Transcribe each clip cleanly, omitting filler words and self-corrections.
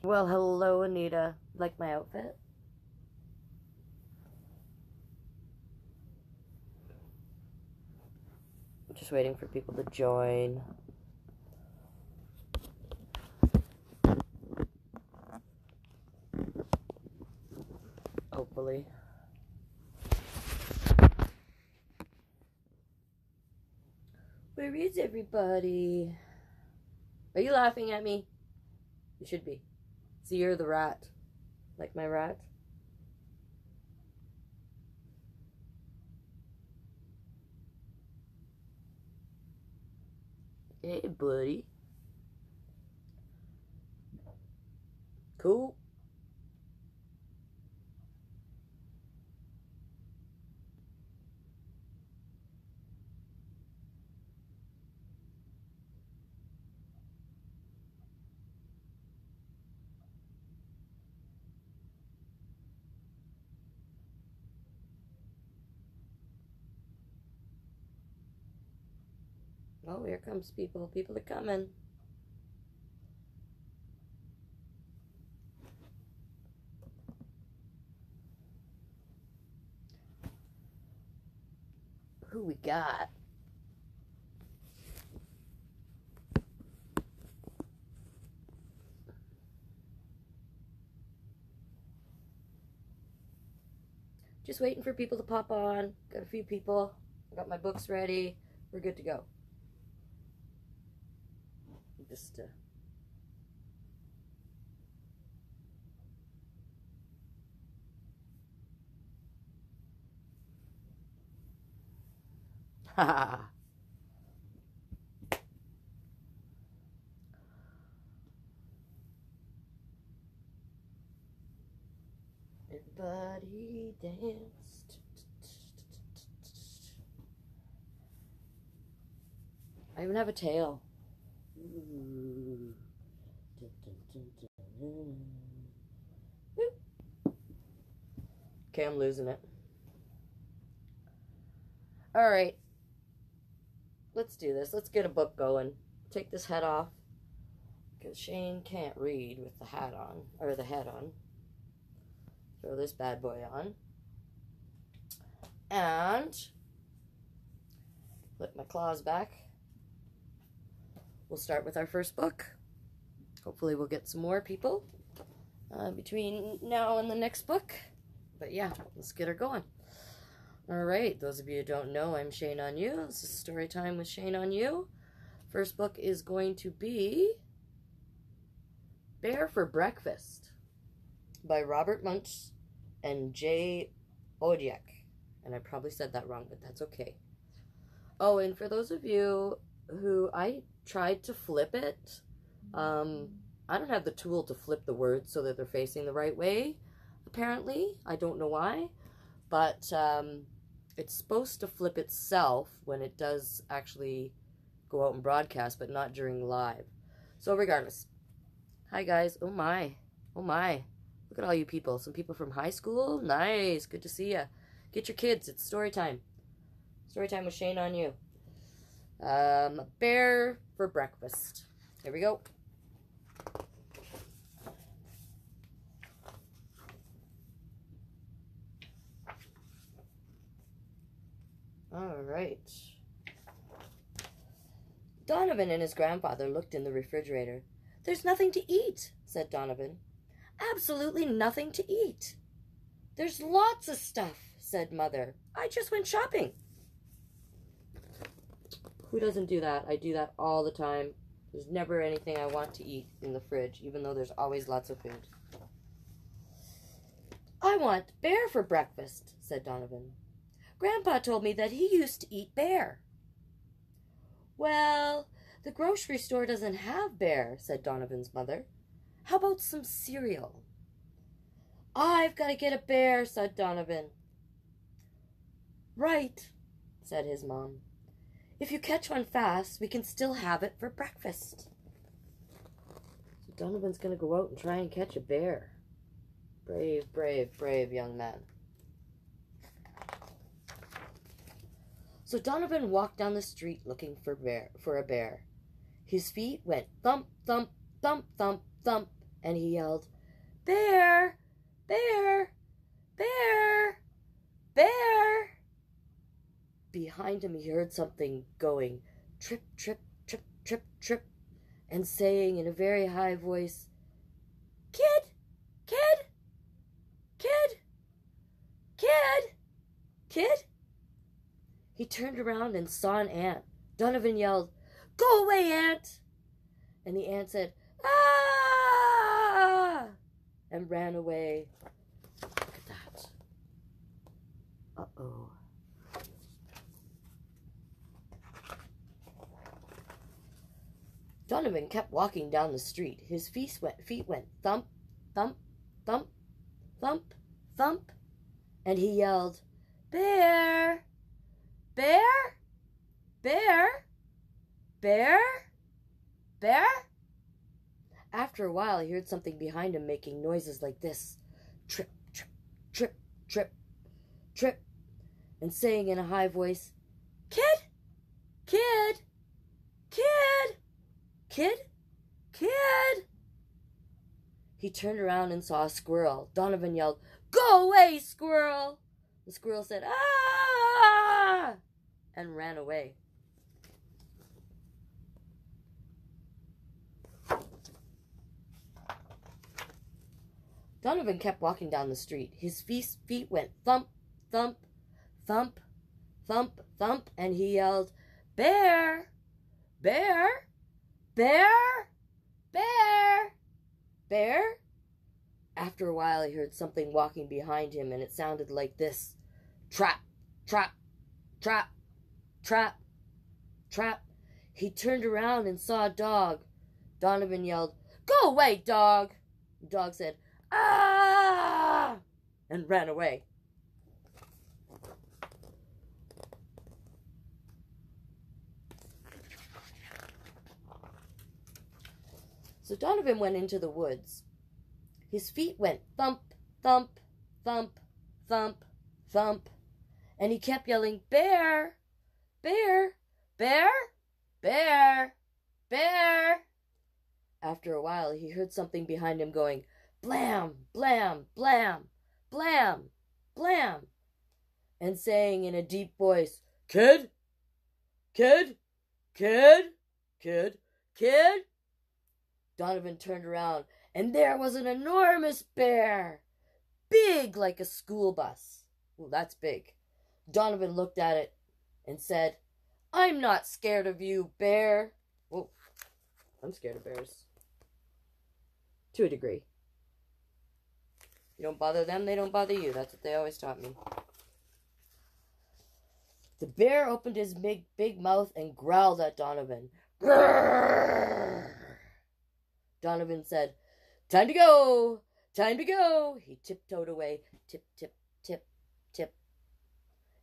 Well, hello, Anita. Like my outfit? I'm just waiting for people to join. Hopefully. Where is everybody? Are you laughing at me? You should be. See, you're the rat. Like my rat? Hey, buddy. Cool. Oh, here comes people. People are coming. Who we got? Just waiting for people to pop on. Got a few people. I got my books ready. We're good to go. Just ha. Everybody danced. I even have a tail. Ooh. Okay, I'm losing it. All right. Let's do this. Let's get a book going. Take this head off. Because Shane can't read with the hat on. Or the head on. Throw this bad boy on. And flip my claws back. We'll start with our first book. Hopefully we'll get some more people between now and the next book. But yeah, let's get her going. Alright, those of you who don't know, I'm Shane Onyou. This is Storytime with Shane Onyou. First book is going to be Bear for Breakfast by Robert Munsch and J. Odjick. And I probably said that wrong, but that's okay. Oh, and for those of you who I tried to flip it, I don't have the tool to flip the words so that they're facing the right way, apparently. I don't know why, but it's supposed to flip itself when it does actually go out and broadcast, but not during live. So regardless. Hi guys. Oh my. Oh my. Look at all you people. Some people from high school. Nice. Good to see ya. Get your kids. It's story time. Story time with Shane Onyou. Bear for Breakfast. Here we go. All right. Donovan and his grandfather looked in the refrigerator. "There's nothing to eat," said Donovan. "Absolutely nothing to eat." "There's lots of stuff," said Mother. "I just went shopping." Who doesn't do that? I do that all the time. There's never anything I want to eat in the fridge, even though there's always lots of food. "I want bear for breakfast," said Donovan. "Grandpa told me that he used to eat bear." "Well, the grocery store doesn't have bear," said Donovan's mother. "How about some cereal?" "I've got to get a bear," said Donovan. "Right," said his mom. "If you catch one fast, we can still have it for breakfast." So Donovan's going to go out and try and catch a bear. Brave, brave, brave young man. So Donovan walked down the street looking for a bear. His feet went thump, thump, thump, thump, thump, and he yelled, "Bear! Bear! Bear! Bear!" Behind him he heard something going trip, trip, trip, trip, trip, and saying in a very high voice, "Kid! Kid! Kid! Kid! Kid!" He turned around and saw an ant. Donovan yelled, "Go away, ant!" And the ant said, "Ah!" and ran away. Look at that. Uh-oh. Donovan kept walking down the street. His feet went thump, thump, thump, thump, thump, and he yelled, "Bear! Bear! Bear! Bear! Bear!" After a while, he heard something behind him making noises like this. Trip, trip, trip, trip, trip, and saying in a high voice, "Kid! Kid! Kid! Kid! Kid!" He turned around and saw a squirrel. Donovan yelled, "Go away, squirrel!" The squirrel said, "Ah!" and ran away. Donovan kept walking down the street. His feet went thump, thump, thump, thump, thump, and he yelled, "Bear! Bear! Bear! Bear! Bear!" After a while, he heard something walking behind him, and it sounded like this. Trap! Trap! Trap! Trap! Trap! He turned around and saw a dog. Donovan yelled, "Go away, dog!" The dog said, "Ah!" and ran away. So Donovan went into the woods. His feet went thump, thump, thump, thump, thump, and he kept yelling, "Bear! Bear! Bear! Bear! Bear!" After a while, he heard something behind him going, "Blam! Blam! Blam! Blam! Blam!" and saying in a deep voice, "Kid! Kid! Kid! Kid! Kid!" Donovan turned around, and there was an enormous bear, big like a school bus. Well, that's big. Donovan looked at it and said, "I'm not scared of you, bear." Well, I'm scared of bears. To a degree. You don't bother them, they don't bother you. That's what they always taught me. The bear opened his big mouth and growled at Donovan. "Grrr!" Donovan said, "Time to go! Time to go!" He tiptoed away. Tip, tip, tip, tip.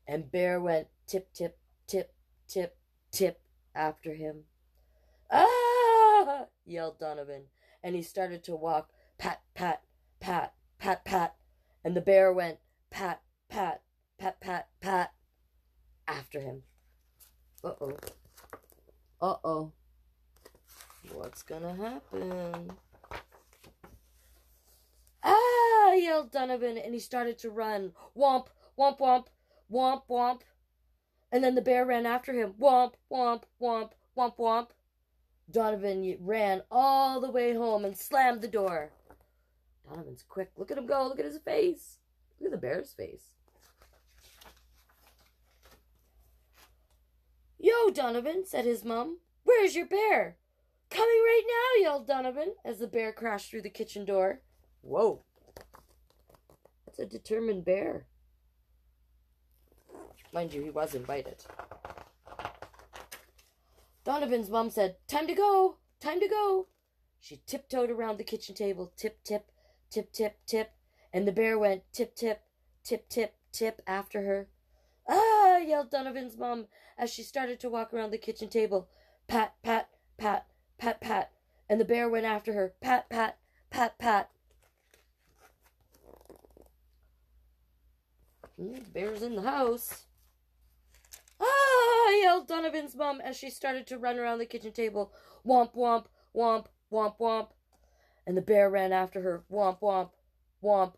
And Bear went tip, tip, tip, tip, tip after him. "Ah!" yelled Donovan. And he started to walk. Pat, pat, pat, pat, pat. And the bear went pat, pat, pat, pat, pat after him. Uh-oh. Uh-oh. What's gonna happen? "Ah!" yelled Donovan, and he started to run. Womp, womp, womp, womp, womp. And then the bear ran after him. Womp, womp, womp, womp, womp. Donovan ran all the way home and slammed the door. Donovan's quick. Look at him go. Look at his face. Look at the bear's face. "Yo, Donovan," said his mom. "Where's your bear?" "Coming right now," yelled Donovan as the bear crashed through the kitchen door. Whoa. That's a determined bear. Mind you, he was invited. Donovan's mom said, "Time to go! Time to go!" She tiptoed around the kitchen table, tip, tip, tip, tip, tip, and the bear went tip, tip, tip, tip, tip after her. "Ah!" yelled Donovan's mom as she started to walk around the kitchen table. Pat, pat, pat, pat, pat, and the bear went after her. Pat, pat, pat, pat. The bear's in the house. "Ah!" yelled Donovan's mom as she started to run around the kitchen table. Womp, womp, womp, womp, womp. and the bear ran after her. Womp, womp, womp,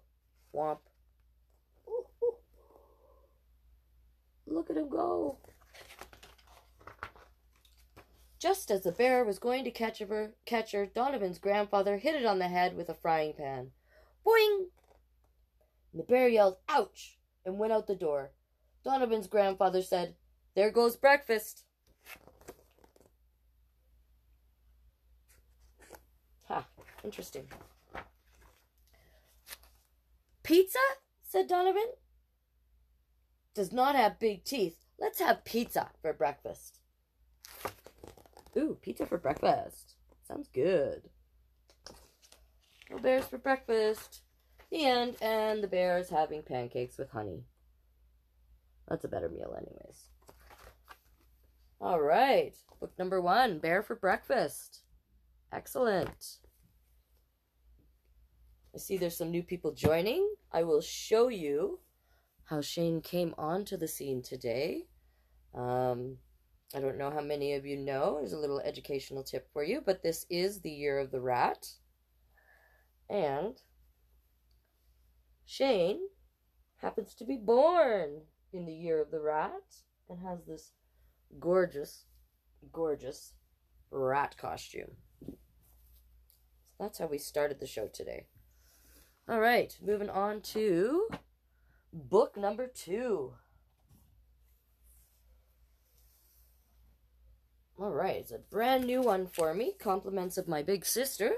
womp. Ooh, ooh. Look at him go. Just as the bear was going to catch her, Donovan's grandfather hit it on the head with a frying pan. Boing! And the bear yelled, ouch, and went out the door. Donovan's grandfather said, there goes breakfast. Ha, interesting. Pizza? Said Donovan. Does not have big teeth. Let's have pizza for breakfast. Ooh, pizza for breakfast. Sounds good. No bears for breakfast. The end, and the bear is having pancakes with honey. That's a better meal anyways. All right, book number 1, Bear for Breakfast. Excellent. I see there's some new people joining. I will show you how Shane came onto the scene today. I don't know how many of you know. There's a little educational tip for you, but this is the year of the rat. And Shane happens to be born in the year of the rat and has this gorgeous, gorgeous rat costume. So that's how we started the show today. All right, moving on to book number 2. All right, it's a brand new one for me. Compliments of my big sister.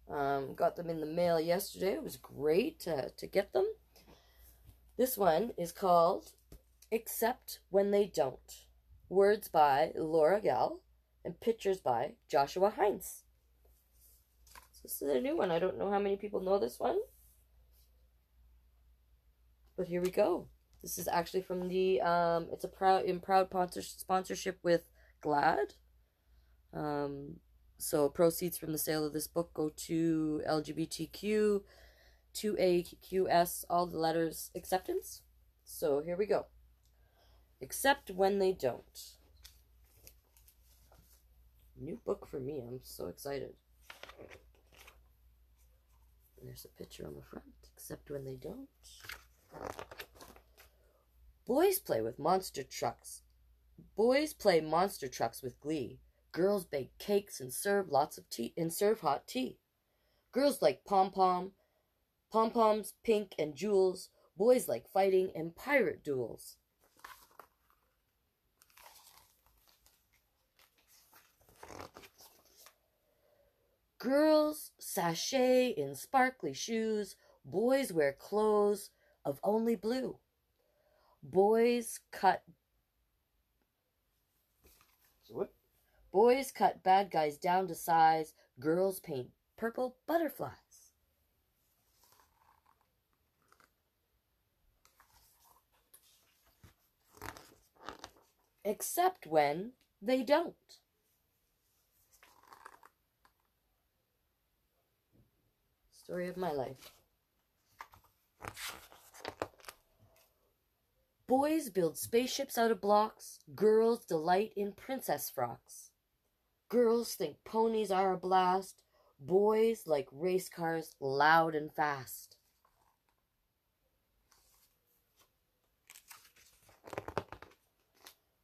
Got them in the mail yesterday. It was great to get them. This one is called Except When They Don't. Words by Laura Gehl and pictures by Joshua Heinz. So this is a new one. I don't know how many people know this one. But here we go. This is actually from the, it's a proud sponsorship with GLAAD. So proceeds from the sale of this book go to LGBTQ, 2AQS, all the letters, acceptance. So here we go. Except When They Don't. New book for me. I'm so excited. There's a picture on the front. Except When They Don't. Boys play with monster trucks. Boys play monster trucks with glee. Girls bake cakes and serve lots of tea and serve hot tea. Girls like pom-poms, pink and jewels. Boys like fighting and pirate duels. Girls sashay in sparkly shoes. Boys wear clothes of only blue. Boys cut bad guys down to size. Girls paint purple butterflies. Except when they don't. Story of my life. Boys build spaceships out of blocks. Girls delight in princess frocks. Girls think ponies are a blast. Boys like race cars loud and fast.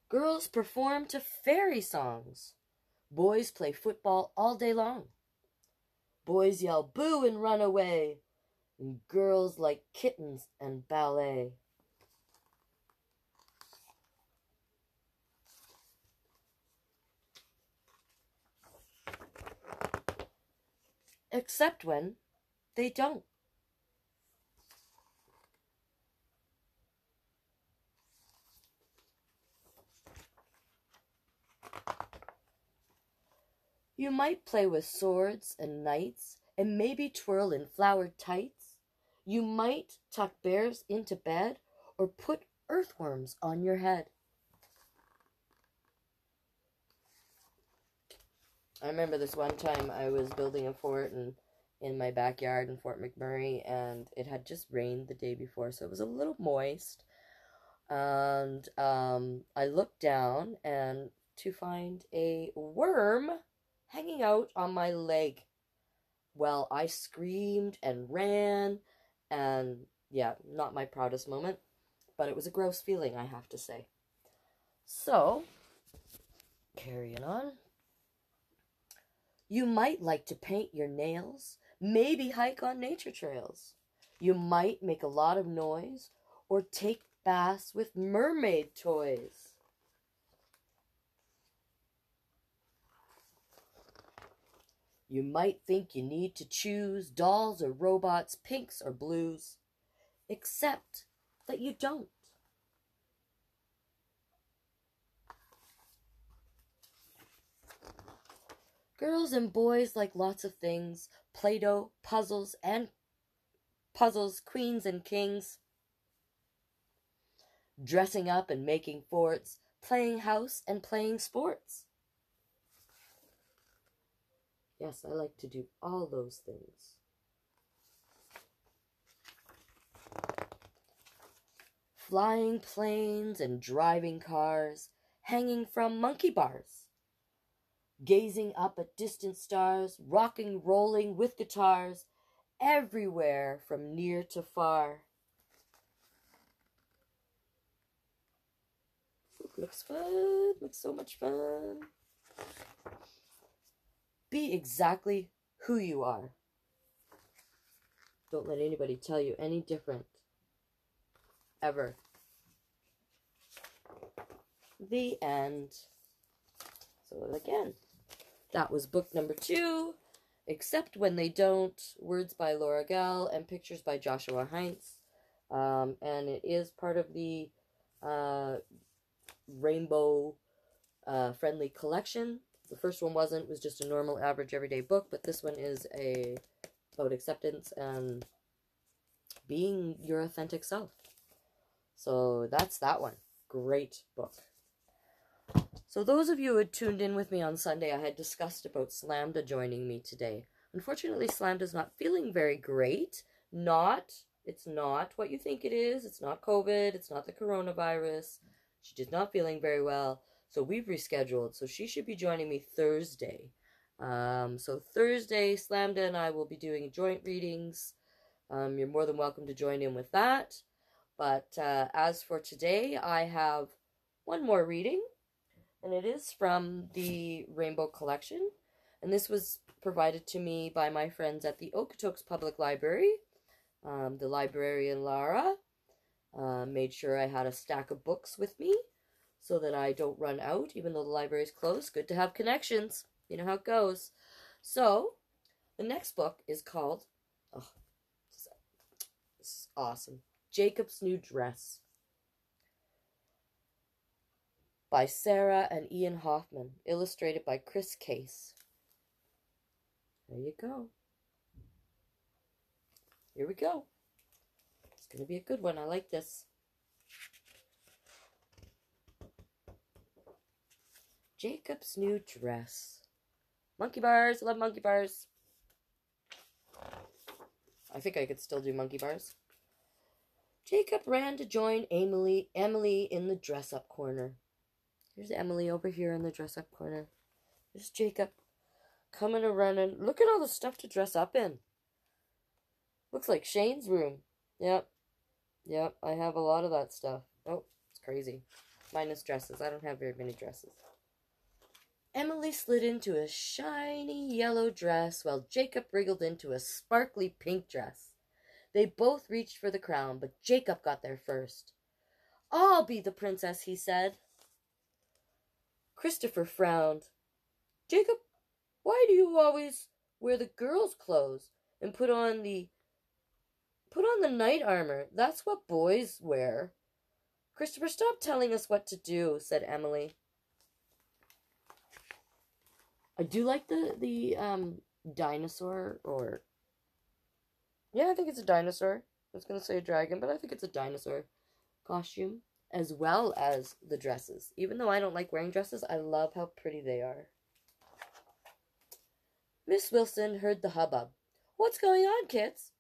Girls perform to fairy songs. Boys play football all day long. Boys yell boo and run away. And girls like kittens and ballet. Except when they don't. You might play with swords and knights, and maybe twirl in flowered tights. You might tuck bears into bed, or put earthworms on your head. I remember this one time I was building a fort in my backyard in Fort McMurray, and it had just rained the day before, so it was a little moist. And I looked down and to find a worm hanging out on my leg. well, I screamed and ran, and yeah, not my proudest moment, but it was a gross feeling, I have to say. So, carrying on. You might like to paint your nails, maybe hike on nature trails. You might make a lot of noise or take baths with mermaid toys. You might think you need to choose dolls or robots, pinks or blues, except that you don't. Girls and boys like lots of things, Play-Doh, puzzles, queens and kings. Dressing up and making forts, playing house and playing sports. Yes, I like to do all those things. Flying planes and driving cars, hanging from monkey bars. Gazing up at distant stars, rocking, rolling with guitars, everywhere from near to far. Looks fun, looks so much fun. Be exactly who you are. Don't let anybody tell you any different. Ever. The end. So again, that was book number 2, Except When They Don't, words by Laura Gehl and pictures by Joshua Heinz. And it is part of the rainbow friendly collection. The first one wasn't, it was just a normal average everyday book, but this one is about acceptance and being your authentic self. So that's that one. Great book. So those of you who had tuned in with me on Sunday, I had discussed about Slamda joining me today. Unfortunately, Slamda's not feeling very great. It's not what you think it is. It's not COVID. It's not the coronavirus. She's just not feeling very well. So we've rescheduled. So she should be joining me Thursday. So Thursday, Slamda and I will be doing joint readings. You're more than welcome to join in with that. But as for today, I have one more reading. And it is from the Rainbow Collection. And this was provided to me by my friends at the Okotoks Public Library. The librarian, Laura, made sure I had a stack of books with me so that I don't run out, even though the library's closed. Good to have connections. You know how it goes. So, the next book is called, this is awesome, Jacob's New Dress, by Sarah and Ian Hoffman, illustrated by Chris Case. There you go. Here we go. It's going to be a good one. I like this. Jacob's New Dress. Monkey bars. I love monkey bars. I think I could still do monkey bars. Jacob ran to join Emily in the dress-up corner. Here's Emily over here in the dress-up corner. There's Jacob coming and running. Look at all the stuff to dress up in. Looks like Shane's room. Yep, I have a lot of that stuff. Oh, it's crazy. Minus dresses. I don't have very many dresses. Emily slid into a shiny yellow dress while Jacob wriggled into a sparkly pink dress. They both reached for the crown, but Jacob got there first. "I'll be the princess," he said. Christopher frowned. "Jacob, why do you always wear the girls' clothes and put on the knight armor? That's what boys wear." "Christopher, stop telling us what to do," said Emily. I do like the dinosaur, or yeah, I think it's a dinosaur. I was going to say a dragon, but I think it's a dinosaur costume, as well as the dresses. Even though I don't like wearing dresses, I love how pretty they are. Miss Wilson heard the hubbub. "What's going on, kids?"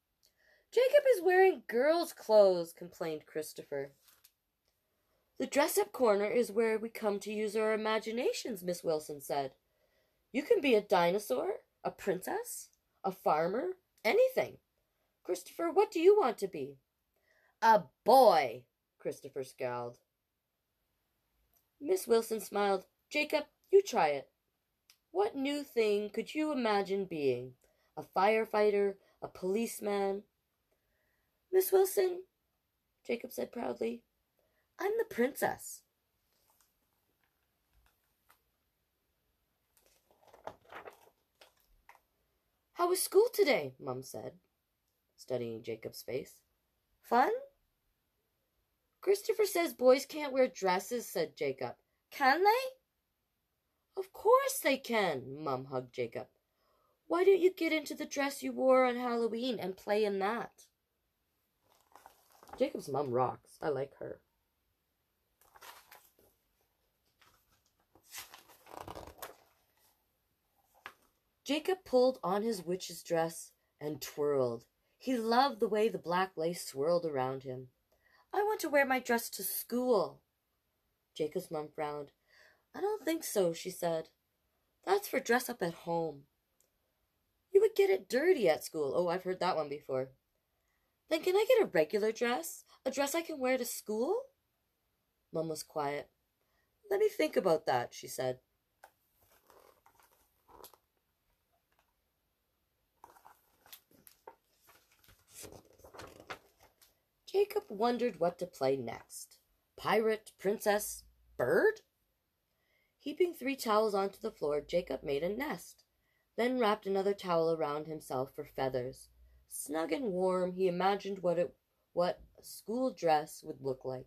"Jacob is wearing girls' clothes," complained Christopher. "The dress-up corner is where we come to use our imaginations," Miss Wilson said. "You can be a dinosaur, a princess, a farmer, anything. Christopher, what do you want to be? A boy, Christopher scowled. Miss Wilson smiled. Jacob, you try it. What new thing could you imagine being? A firefighter? A policeman? Miss Wilson, Jacob said proudly, I'm the princess. How was school today? Mum said, studying Jacob's face. Fun? Christopher says boys can't wear dresses, said Jacob. Can they? Of course they can, Mum hugged Jacob. Why don't you get into the dress you wore on Halloween and play in that? Jacob's mum rocks. I like her. Jacob pulled on his witch's dress and twirled. He loved the way the black lace swirled around him. I want to wear my dress to school. Jacob's mum frowned. I don't think so, she said. That's for dress up at home. You would get it dirty at school. Oh, I've heard that one before. Then can I get a regular dress? A dress I can wear to school? Mum was quiet. Let me think about that, she said. Jacob wondered what to play next. Pirate, princess, bird? Heaping 3 towels onto the floor, Jacob made a nest, then wrapped another towel around himself for feathers. Snug and warm, he imagined what a school dress would look like.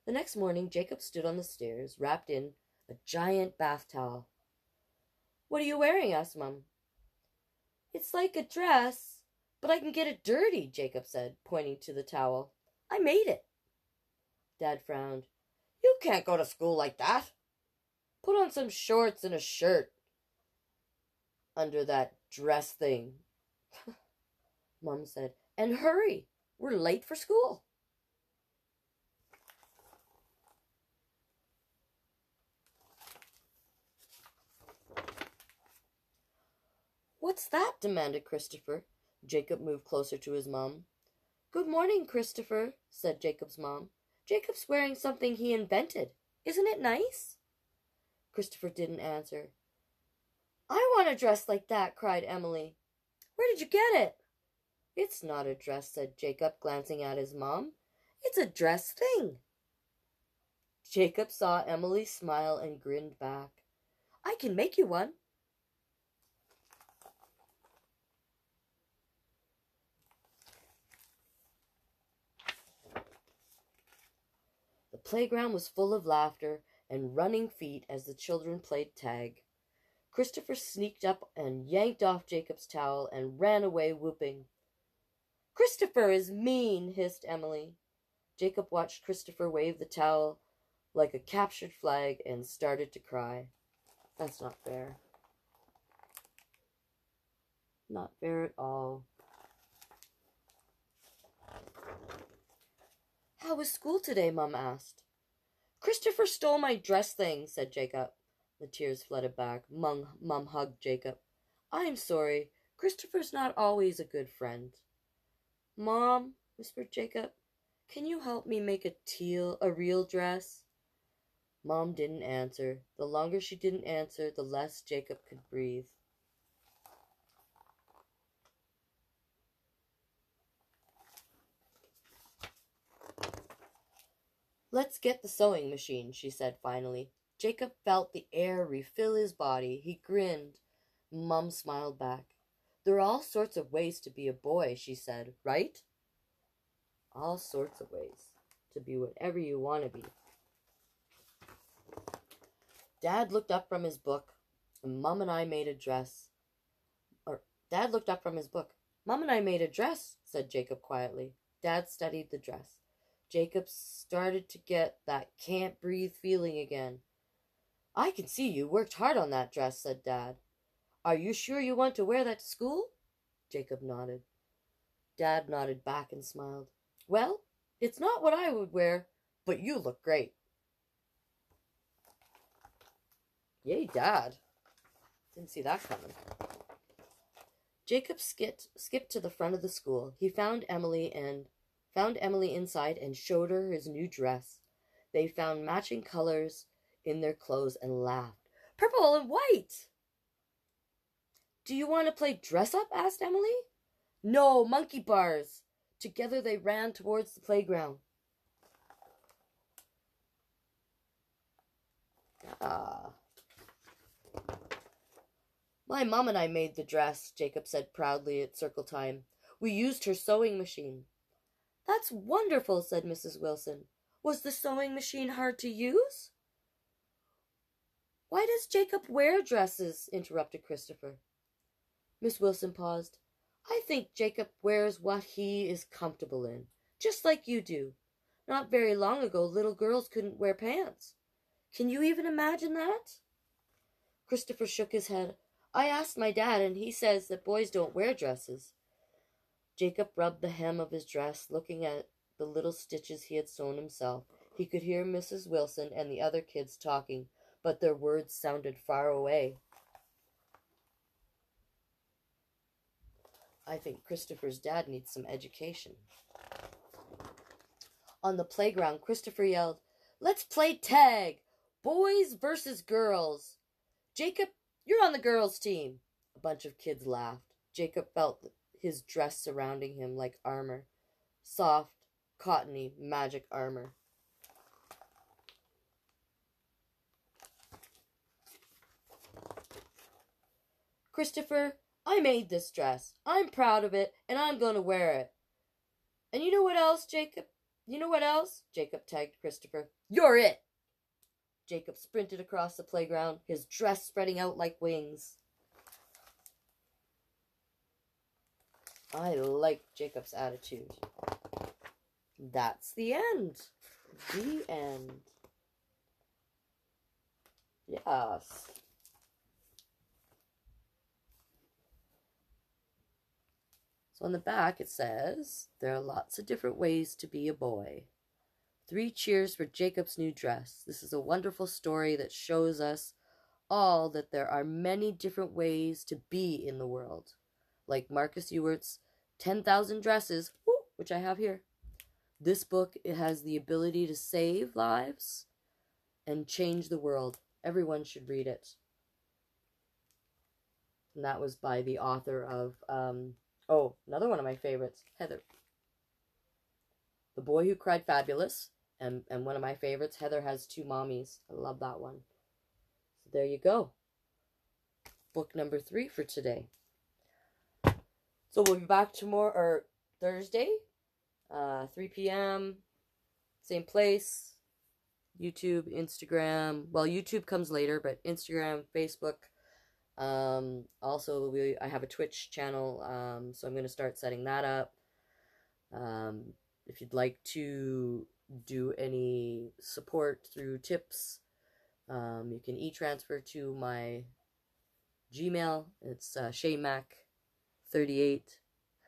The next morning, Jacob stood on the stairs, wrapped in a giant bath towel. What are you wearing? Asked Mum. It's like a dress, but I can get it dirty, Jacob said, pointing to the towel. I made it. Dad frowned. You can't go to school like that. Put on some shorts and a shirt under that dress thing, Mum said. And hurry, we're late for school. What's that? Demanded Christopher. Jacob moved closer to his mom. Good morning, Christopher, said Jacob's mom. Jacob's wearing something he invented. Isn't it nice? Christopher didn't answer. I want a dress like that, cried Emily. Where did you get it? It's not a dress, said Jacob, glancing at his mom. It's a dress thing. Jacob saw Emily smile and grinned back. I can make you one. The playground was full of laughter and running feet as the children played tag. Christopher sneaked up and yanked off Jacob's towel and ran away whooping. Christopher is mean, hissed Emily. Jacob watched Christopher wave the towel like a captured flag and started to cry. That's not fair. Not fair at all. How was school today? Mum asked. Christopher stole my dress thing, said Jacob. The tears flooded back. Mum hugged Jacob. I'm sorry. Christopher's not always a good friend. Mom, whispered Jacob, can you help me make a real dress? Mom didn't answer. The longer she didn't answer, the less Jacob could breathe. Let's get the sewing machine, she said finally. Jacob felt the air refill his body. He grinned. Mum smiled back. There are all sorts of ways to be a boy, she said, right? All sorts of ways to be whatever you want to be. Dad looked up from his book, and Mum and I made a dress. Dad looked up from his book. Mum and I made a dress, said Jacob quietly. Dad studied the dress. Jacob started to get that can't breathe feeling again. I can see you worked hard on that dress, said Dad. Are you sure you want to wear that to school? Jacob nodded. Dad nodded back and smiled. Well, it's not what I would wear, but you look great. Yay, Dad. Didn't see that coming. Jacob skipped to the front of the school. He found Emily inside and showed her his new dress. They found matching colors in their clothes and laughed. Purple and white! Do you want to play dress-up? Asked Emily. No, monkey bars. Together they ran towards the playground. My mom and I made the dress, Jacob said proudly at circle time. We used her sewing machine. That's wonderful, said Mrs. Wilson. Was the sewing machine hard to use? Why does Jacob wear dresses? Interrupted Christopher. Miss Wilson paused. I think Jacob wears what he is comfortable in, just like you do. Not very long ago, little girls couldn't wear pants. Can you even imagine that? Christopher shook his head. I asked my dad, and he says that boys don't wear dresses. Jacob rubbed the hem of his dress, looking at the little stitches he had sewn himself. He could hear Mrs. Wilson and the other kids talking, but their words sounded far away. I think Christopher's dad needs some education. On the playground, Christopher yelled, Let's play tag! Boys versus girls! Jacob, you're on the girls' team. A bunch of kids laughed. Jacob felt his dress surrounding him like armor. Soft, cottony, magic armor. Christopher, I made this dress. I'm proud of it, and I'm going to wear it. And you know what else, Jacob? You know what else? Jacob tagged Christopher. You're it! Jacob sprinted across the playground, his dress spreading out like wings. I like Jacob's attitude. That's the end. The end. Yes. So on the back it says, there are lots of different ways to be a boy. 3 cheers for Jacob's new dress. This is a wonderful story that shows us all that there are many different ways to be in the world. Like Marcus Ewert's 10,000 Dresses, which I have here. This book, it has the ability to save lives and change the world. Everyone should read it. And that was by the author of, another one of my favorites, Heather. The Boy Who Cried Fabulous. And one of my favorites, Heather Has Two Mommies. I love that one. So there you go. Book number 3 for today. So we'll be back tomorrow, or Thursday, 3 p.m., same place, YouTube, Instagram. Well, YouTube comes later, but Instagram, Facebook. Also, I have a Twitch channel, so I'm going to start setting that up. If you'd like to do any support through tips, you can e-transfer to my Gmail. It's shaymac38.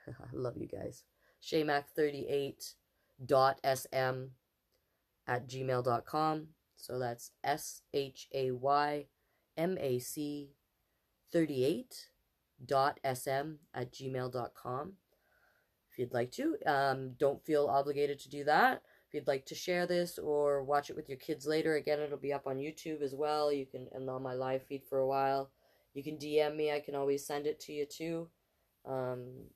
I love you guys. shaymac38.sm@gmail.com. So that's SHAYMAC38.sm@gmail.com. If you'd like to, don't feel obligated to do that. If you'd like to share this or watch it with your kids later, again, it'll be up on YouTube as well. You can, and on my live feed for a while. You can DM me. I can always send it to you too. You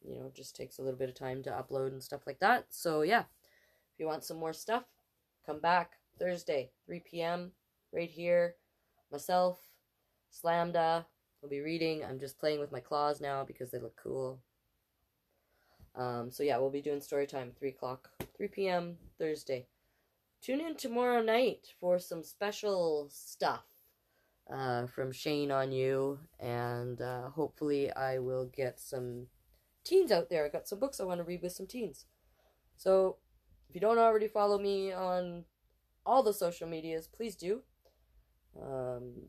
know, it just takes a little bit of time to upload and stuff like that. So yeah, if you want some more stuff, come back Thursday, 3 p.m. right here. Myself, Slamda, will be reading. I'm just playing with my claws now because they look cool. So yeah, we'll be doing Storytime 3 p.m. Thursday. Tune in tomorrow night for some special stuff from Shane Onyou, and hopefully I will get some teens out there. I got some books I want to read with some teens. So if you don't already follow me on all the social medias, please do.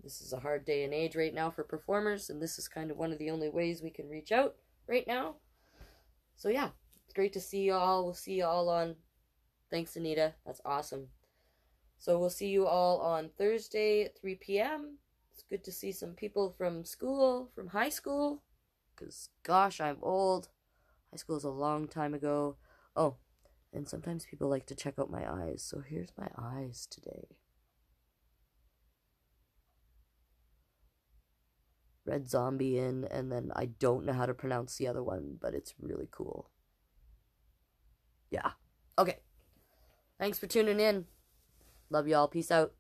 This is a hard day and age right now for performers, and this is kind of one of the only ways we can reach out right now. So yeah, it's great to see you all. We'll see you all on... Thanks, Anita. That's awesome. So we'll see you all on Thursday at 3 p.m. It's good to see some people from school, from high school. because, gosh, I'm old. High school is a long time ago. Oh, and sometimes people like to check out my eyes, so here's my eyes today. Red Zombie in, and then I don't know how to pronounce the other one, but it's really cool. Yeah. Okay. Thanks for tuning in. Love y'all. Peace out.